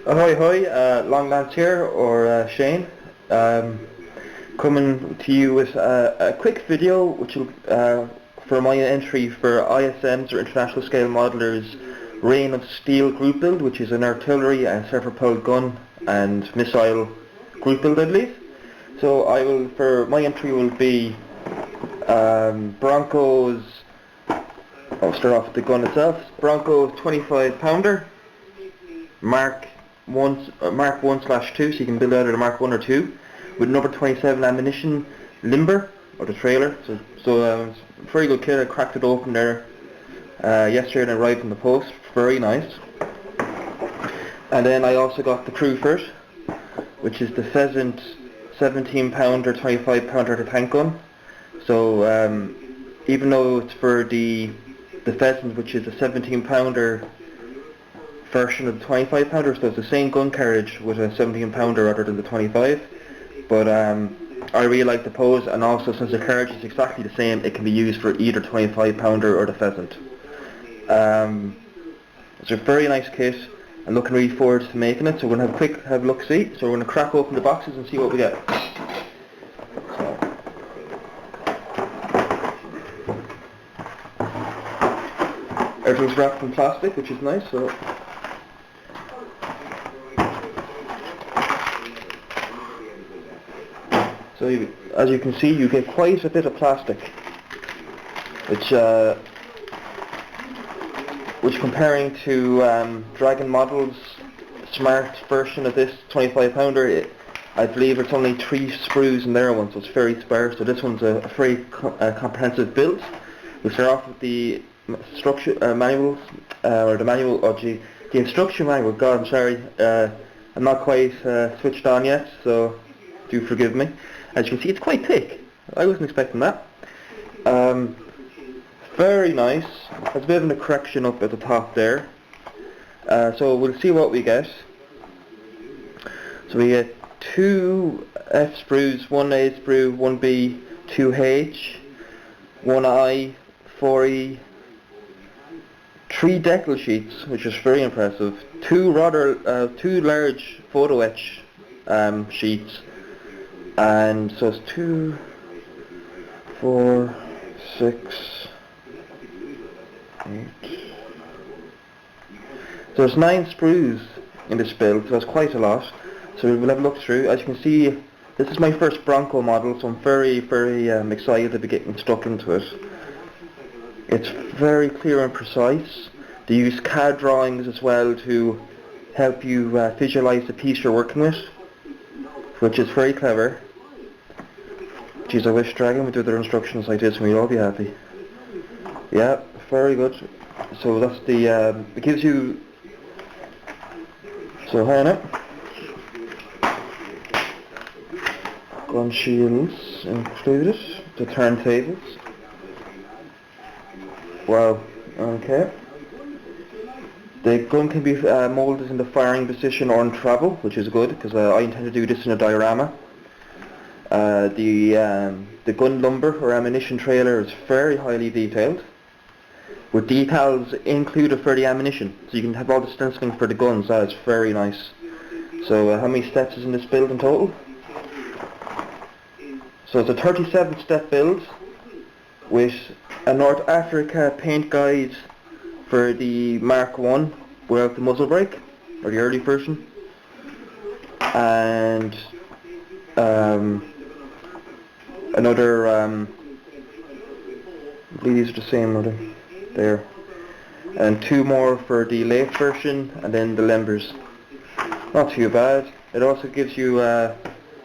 Ahoy hoy, Long Lance here, or Shane, coming to you with a quick video which will, for my entry for ISM's or International Scale Modeller's Reign of Steel group build, which is an artillery and self-propelled gun and missile group build, I believe. So for my entry will be Bronco's, I'll start off with the gun itself, Bronco 25 pounder, Mark 1/2, so you can build out of the Mark 1 or 2, with number 27 ammunition limber, or the trailer. So very good kit. I cracked it open there yesterday and arrived in the post. Very nice. And then I also got the crew for it, which is the Pheasant 17 pounder, 25 pounder to tank gun. So even though it's for the Pheasant, which is a 17 pounder version of the 25 pounder, so it's the same gun carriage with a 17 pounder rather than the 25, but I really like the pose, and also since the carriage is exactly the same, it can be used for either 25 pounder or the Pheasant. It's a very nice kit. I'm looking really forward to making it, so we're going to have a look-see. So we're going to crack open the boxes and see what we get. Everything's wrapped in plastic, which is nice. So as you can see, you get quite a bit of plastic, which comparing to Dragon Model's smart version of this 25 pounder, I believe it's only 3 sprues in their one, so it's very sparse. So this one's a very comprehensive build. We'll start off with the instruction manual, the instruction manual. God, I'm sorry, I'm not quite switched on yet, so do forgive me. As you can see, it's quite thick. I wasn't expecting that. Very nice. There's a bit of a correction up at the top there. So we'll see what we get. So we get 2 F sprues, 1 A sprue, 1 B, 2 H, 1 I, 4 E, 3 decal sheets, which is very impressive. 2 large photo etch sheets. And so it's 2, 4, 6, 8. So there's 9 sprues in this build, so that's quite a lot. So we'll have a look through. As you can see, this is my first Bronco model, so I'm very, very excited to be getting stuck into it. It's very clear and precise. They use CAD drawings as well to help you visualize the piece you're working with, which is very clever. Geez, I wish Dragon would do their instructions like this and we'd all be happy. Yeah, very good. So that's the, it gives you, so hang on, gun shields included, the turntables. Wow, okay. The gun can be moulded in the firing position or in travel, which is good, because I intend to do this in a diorama. The gun lumber or ammunition trailer is very highly detailed, with decals included for the ammunition, so you can have all the stenciling for the guns. That is very nice. So how many steps is in this build in total? So it's a 37 step build with a North Africa paint guide for the Mark 1 without the muzzle brake, or the early version, and another, I believe these are the same, are they? There. And 2 more for the late version, and then the limbers. Not too bad. It also gives you a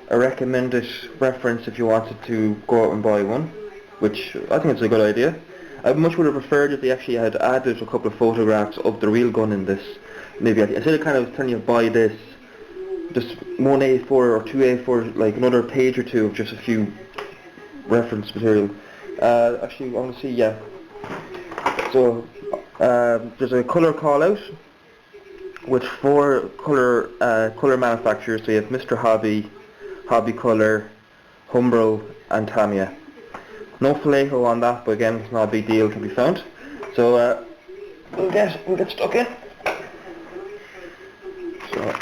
recommended reference if you wanted to go out and buy one, which I think is a good idea. I much would have preferred if they actually had added a couple of photographs of the real gun in this. Maybe instead of kind of telling you to buy this, just 1 A4 or 2 A4, like another page or 2 of just a few reference material. Actually, I want to see, yeah. So there's a colour call out with 4 colour manufacturers. So you have Mr. Hobby, Hobby Colour, Umbro, and Tamiya. No Falejo on that, but again, it's not a big deal, can be found. So we'll get stuck in. So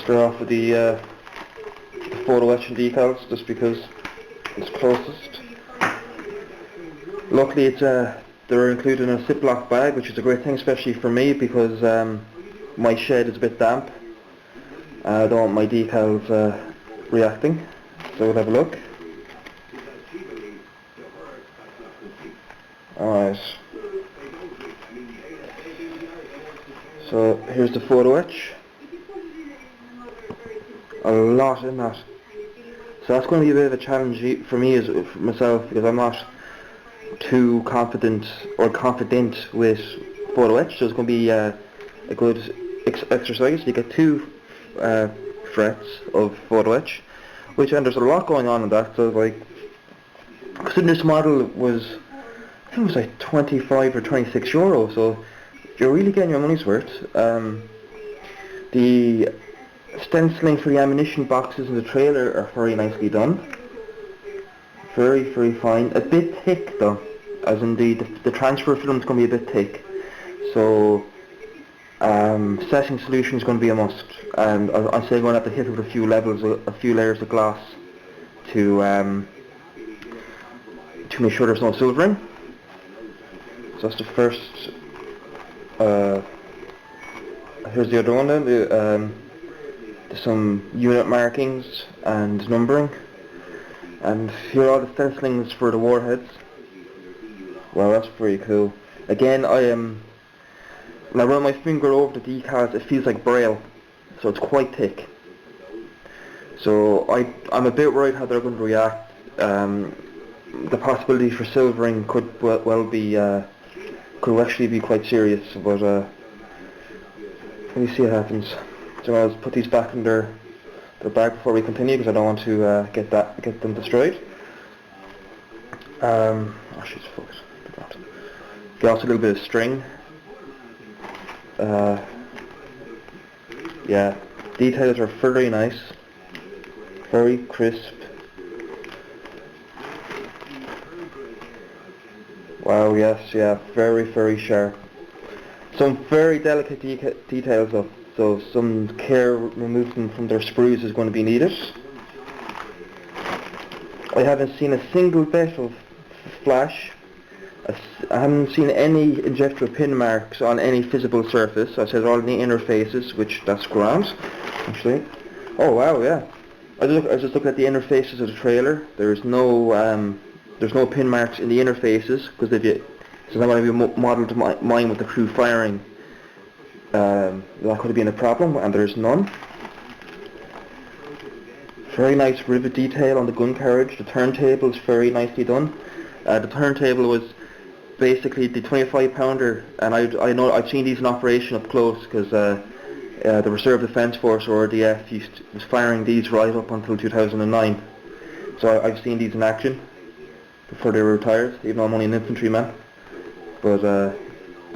start off with the photo etching decals, just because it's closest. Luckily, they're included in a Ziploc bag, which is a great thing, especially for me, because my shed is a bit damp. I don't want my decals reacting. So we'll have a look. Alright. So here's the photo etch. A lot in that. So that's going to be a bit of a challenge for me, for myself, because I'm not too confident with photo etch. So it's going to be a good exercise. You get 2 frets of photo etch, and there's a lot going on in that. So like, considering this model was, I think it was like 25 or 26 euro, so you're really getting your money's worth. The stenciling for the ammunition boxes in the trailer are very nicely done. Very, very fine. A bit thick though, as in the transfer film is going to be a bit thick. So setting solution is going to be a must. And I say going to have to hit it with a few layers of glass to make sure there's no silvering. So that's the first. Here's the other one then. There's some unit markings and numbering, and here are all the stencilings for the warheads. Wow, that's pretty cool. Again, when I run my finger over the decals, it feels like braille, so it's quite thick. So I'm a bit worried how they're going to react. The possibility for silvering could actually be quite serious, but let me see what happens. So I'll put these back in their bag before we continue, because I don't want to get them destroyed. Oh shit, focus. Get also a little bit of string. Yeah, details are very nice, very crisp. Wow, yes, yeah, very, very sharp. Some very delicate details though, so some care removed from their sprues is going to be needed. I haven't seen a single bit of flash. I haven't seen any injector pin marks on any visible surface. I said all in the interfaces, which that's grand, actually. Oh wow, yeah. I was just looking at the interfaces of the trailer. There's no pin marks in the interfaces, because so that might be modelled mine with the crew firing. That could have been a problem, and there's none. Very nice rivet detail on the gun carriage. The turntable is very nicely done. The turntable was basically the 25 pounder, and I know I've seen these in operation up close, because the Reserve Defence Force, or RDF, was firing these right up until 2009. So I've seen these in action before they were retired, even though I'm only an infantryman. But I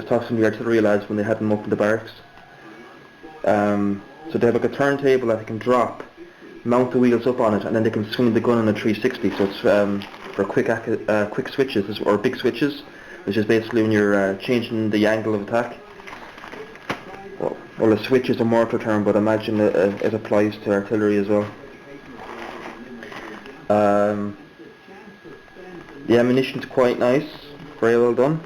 talked to some of the artillery lads when they had them up in the barracks. So they have like a turntable that they can drop, mount the wheels up on it, and then they can swing the gun on a 360. So it's for quick switches, or big switches, which is basically when you're changing the angle of attack. Well, a switch is a mortar term, but imagine it applies to artillery as well. The ammunition's quite nice, very well done.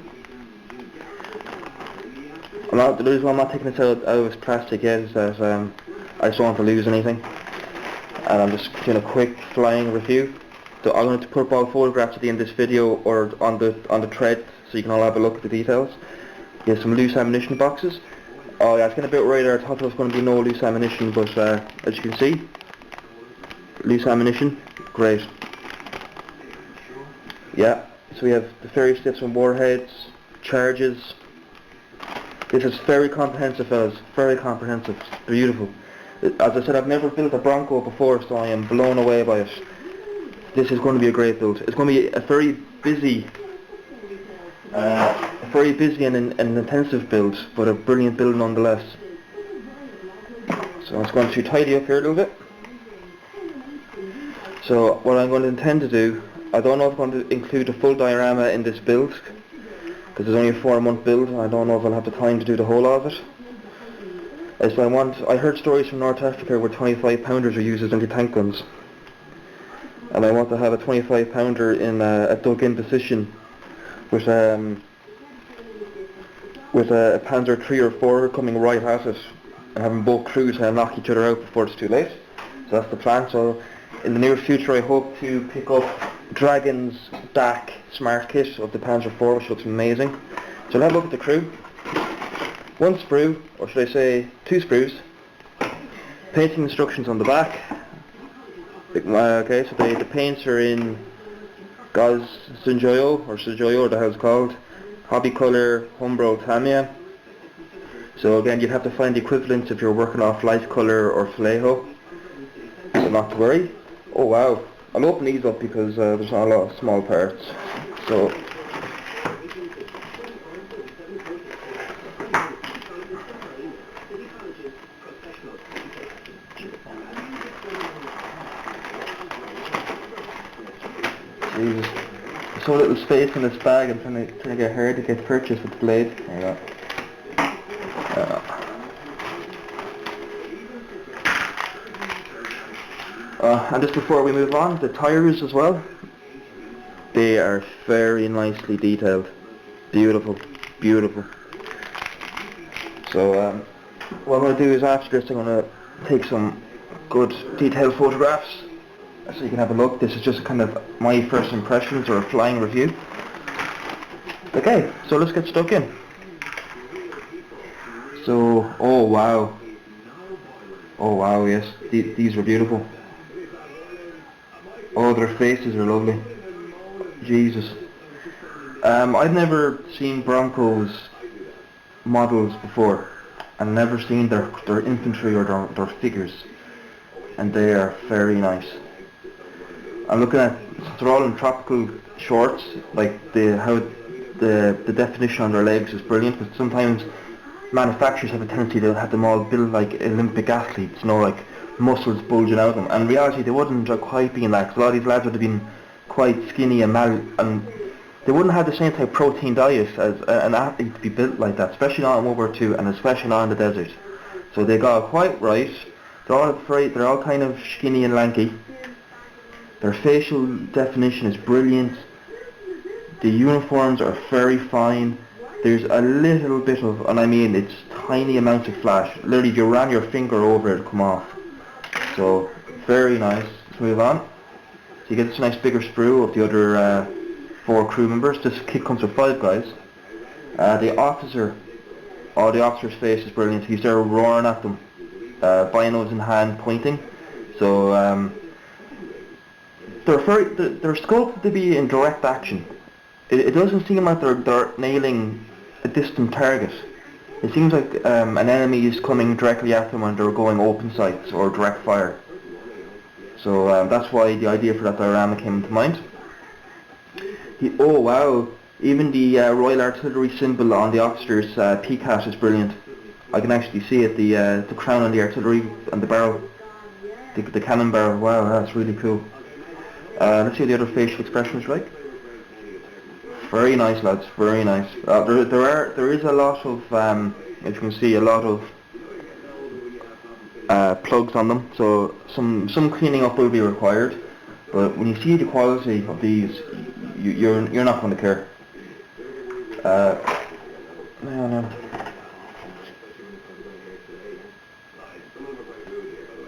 The reason why I'm not taking this out of its plastic yet is that I just don't want to lose anything, and I'm just doing a quick flying review. So I'm going to put up all photographs at the end of this video, or on the thread, so you can all have a look at the details. There's some loose ammunition boxes. Oh yeah, I was getting a bit worried there. I thought there was going to be no loose ammunition, but as you can see, loose ammunition, great. Yeah, so we have the various different warheads, charges. This is very comprehensive, fellas, very comprehensive, beautiful. As I said, I've never built a Bronco before, so I am blown away by it. This is going to be a great build. It's going to be a very busy and intensive build, but a brilliant build nonetheless. So I'm just going to tidy up here a little bit. So what I'm going to intend to do, I don't know if I'm going to include a full diorama in this build, because it's only a 4-month build, and I don't know if I'll have the time to do the whole of it. As I heard stories from North Africa where 25 pounders are used as anti-tank guns, and I want to have a 25 pounder in a dug-in position with a Panzer 3 or 4 coming right at it, and having both crews knock each other out before it's too late. So that's the plan. So in the near future I hope to pick up Dragon's DAC smart kit of the Panzer 4, which looks amazing. So let's have a look at the crew. One sprue, or should I say 2 sprues. Painting instructions on the back. Okay, so the paints are in Gauze Sunjoyo, or Sujoyo, the house called. Hobby colour Umbro Tamiya. So again, you'd have to find the equivalents if you're working off light colour or Flejo. So not to worry. Oh wow, I'll open these up because there's not a lot of small parts. So Jesus. There's so little space in this bag. I'm trying to get her to get purchased with the blade. There you go. And just before we move on, the tyres as well. They are very nicely detailed. Beautiful, beautiful. So what I'm going to do is after this I'm going to take some good detailed photographs so you can have a look. This is just kind of my first impressions or a flying review. Okay, so let's get stuck in. So, oh wow, yes, these are beautiful. Oh, their faces are lovely. Jesus. I've never seen Broncos models before, and never seen their infantry or their figures, and they are very nice. I'm looking at, they're all in tropical shorts, like the definition on their legs is brilliant, but sometimes manufacturers have a tendency to have them all built like Olympic athletes, you know, like muscles bulging out of them, and in reality they wouldn't quite be in that, because a lot of these lads would have been quite skinny and they wouldn't have the same type of protein diet as an athlete to be built like that, especially not in World War II and especially not in the desert. So they got it quite right. They're all kind of skinny and lanky. Their facial definition is brilliant. The uniforms are very fine. There's a little bit of, and I mean it's tiny amounts of flash. Literally if you ran your finger over it, it'd come off. So very nice. Let's move on. So you get this nice bigger sprue of the other 4 crew members. This kit comes with 5 guys. The officer's face is brilliant. He's there roaring at them, binos in hand, pointing. So they're scoped to be in direct action. It doesn't seem like they're nailing a distant target. It seems like an enemy is coming directly at them when they're going open sights or direct fire. So that's why the idea for that diorama came into mind. Oh wow, even the Royal Artillery symbol on the officer's PCAT is brilliant. I can actually see it, the crown on the artillery and the barrel, the cannon barrel. Wow, that's really cool. Let's see what the other facial expression is like. Very nice lads, very nice. There is a lot of, as you can see, a lot of plugs on them, so some cleaning up will be required. But when you see the quality of these, you're not going to care. No.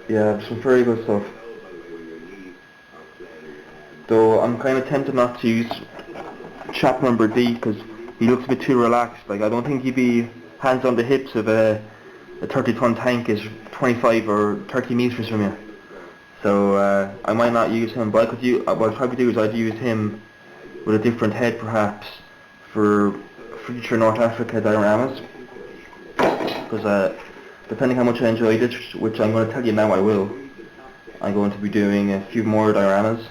Yeah, some very good stuff. Though I'm kind of tempted not to use chap number D because he looks a bit too relaxed. Like I don't think he'd be hands on the hips if a 30-ton tank is 25 or 30 meters from you. So I might not use him, but what I'd probably do is I'd use him with a different head perhaps for future North Africa dioramas. Because depending how much I enjoy this, which I'm going to tell you now I will, I'm going to be doing a few more dioramas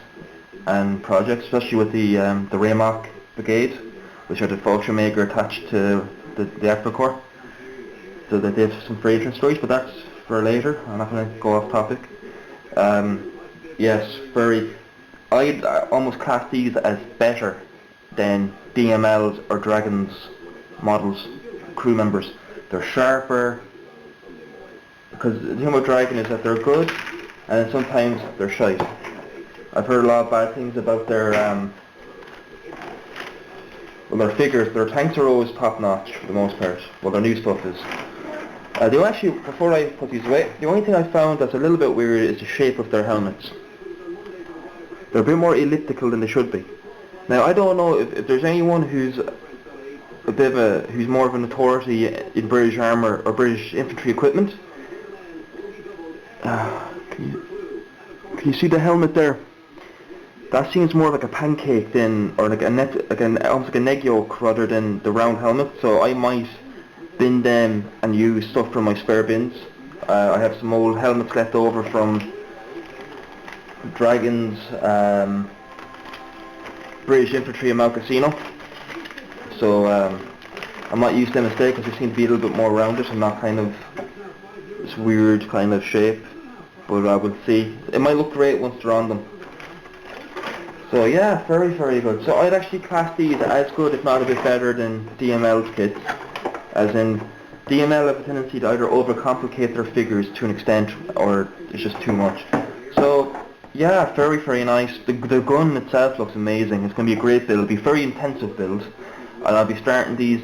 and projects, especially with the Raymok Brigade, which are the Vulture Maker attached to the Aqua Corps. So that they have some very interesting stories, but that's for later. I'm not going to go off topic. Yes, I'd almost class these as better than DMLs or Dragons models, crew members. They're sharper, because the thing about Dragon is that they're good, and then sometimes they're shite. I've heard a lot of bad things about their figures. Their tanks are always top notch for the most part. Well, their new stuff is. Before I put these away, the only thing I found that's a little bit weird is the shape of their helmets. They're a bit more elliptical than they should be. Now, I don't know if there's anyone who's who's more of an authority in British armour or British infantry equipment. Can you see the helmet there? That seems more like a pancake than, or like almost like a egg yolk rather than the round helmet. So I might bin them and use stuff from my spare bins. I have some old helmets left over from Dragon's British infantry in Mount Casino. So I might use them instead because they seem to be a little bit more rounded and not kind of this weird kind of shape. But I will see. It might look great once they're on them. So yeah, very, very good. So I'd actually class these as good, if not a bit better than DML's kits. As in, DML have a tendency to either overcomplicate their figures to an extent, or it's just too much. So yeah, very, very nice. The gun itself looks amazing. It's going to be a great build. It'll be a very intensive build. And I'll be starting these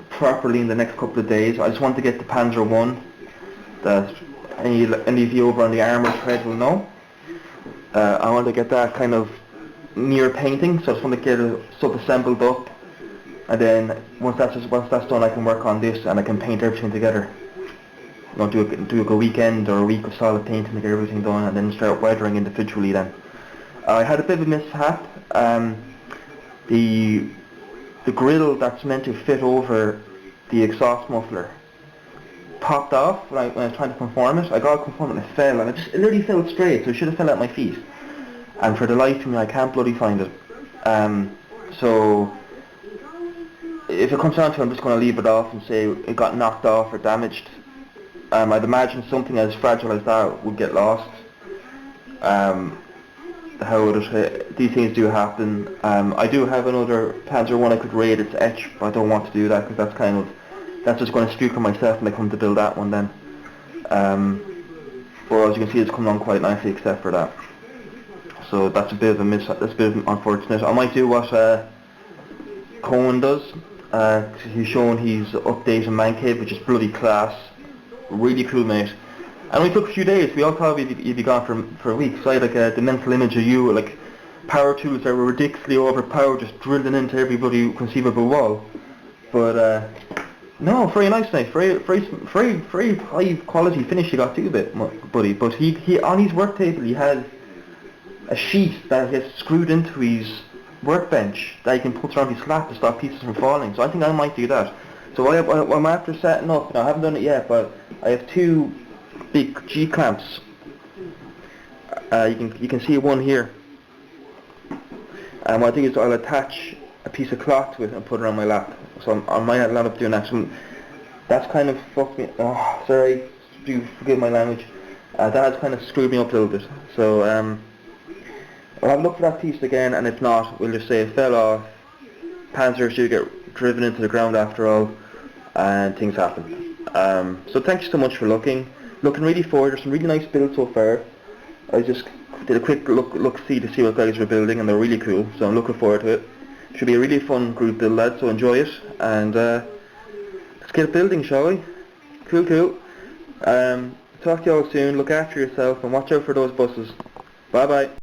properly in the next couple of days. I just want to get the Panzer I, that any of you over on the armour thread will know. I want to get that kind of near painting, so I just want to get it sub-assembled up, and then once that's done, I can work on this and I can paint everything together. You know, do a weekend or a week of solid painting to get everything done, and then start weathering individually. Then I had a bit of a mishap. The grill that's meant to fit over the exhaust muffler popped off when I was trying to conform it. I got it conformed and it fell, and it literally fell straight, so it should have fell at my feet. And for the life of me, I can't bloody find it. So if it comes down to it, I'm just going to leave it off and say it got knocked off or damaged. I'd imagine something as fragile as that would get lost. These things do happen. I do have another Panzer I could raid its etch, but I don't want to do that because that's just going to spew for myself when I come to build that one then. But as you can see, it's coming on quite nicely except for that. So that's a bit of unfortunate. I might do what Cohen does. He's shown he's updating Man Cave, which is bloody class. Really cool, mate. And we took a few days. We all thought you'd be gone for a week. So I had like the mental image of you, like power tools that were ridiculously overpowered, just drilling into every bloody conceivable wall. But no, very nice, mate. Very high quality finish you got to it, buddy. But he on his work table he had a sheet that he has screwed into his workbench that he can put around his lap to stop pieces from falling. So I think I might do that. So I'm after setting up. Now, I haven't done it yet, but I have two big G clamps. You can see one here. And what I think is I'll attach a piece of cloth to it and put it on my lap. So I might end up doing that. So that's kind of fucked me. Oh, sorry, do forgive my language. That has kind of screwed me up a little bit. So I'll have a look for that piece again, and if not, we'll just say it fell off. Panzers do get driven into the ground after all, and things happen. So thank you so much for looking really forward. There's some really nice builds so far. I just did a quick look-see to see what guys were building, and they're really cool, so I'm looking forward to it. Should be a really fun group build, lads, so enjoy it, and let's get building, shall we? Cool. Talk to you all soon, look after yourself, and watch out for those buses. Bye bye.